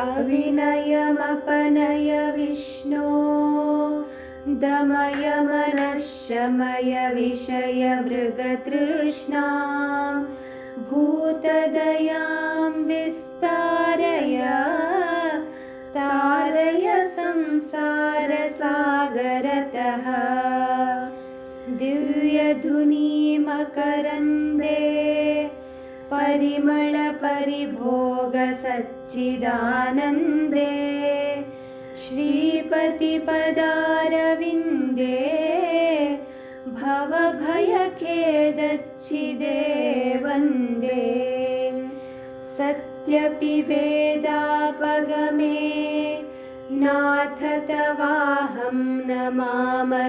अविनयमपनय विष्णो दमय मनःशमय विषयमृगतृष्णां भूतदयां विस्तारय तारय संसारसागरतः दिव्यधुनीमकरन्दे परिमलपरिभोगसच्चिदानन्दे श्रीपतिपदारविन्दे भवभयखेदच्छिदे वन्दे सत्यपि वेदापगमे नाथ तवाहं नमामकीनस्त्वं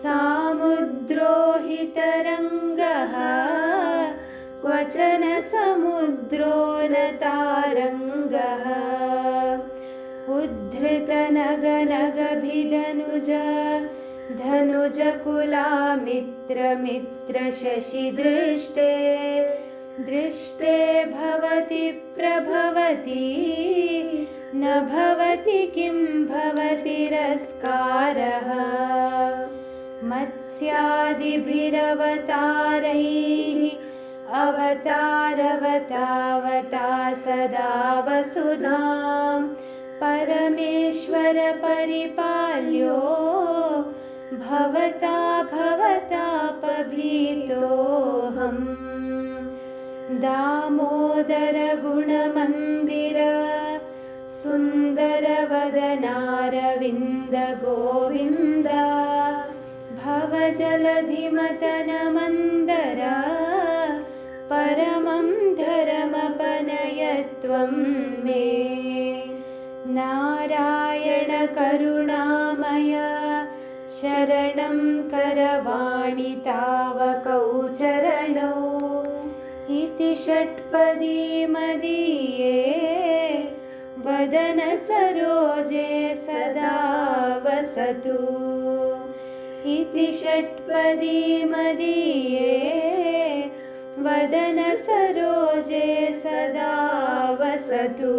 सामुद्रो हि तरङ्गः क्वचन समुद्रो न तारङ्गः उद्धृतनगनगभिदनुज धनुजकुलामित्रमित्रशशिदृष्टे दृष्टे भवति प्रभवति न भवति किं भवतिरस्कारः मत्स्यादिभिरवतारैः अवतारवतावता सदा वसुधां परमेश्वर परिपाल्यो भवता भवतापभीतोऽहम् दामोदर गुणमन्दिर सुन्दरवदनारविन्द गोविन्द भवजलधिमतनमन्दर परमं धरमपनय त्वं मे नारायण करुणामय शरणं करवाणि तावकौ चरणौ इति षट्पदी मदीये वदन सरोजे सदा वसतु इति षट्पदी मदीये वदन सरोजे सदा वसतु।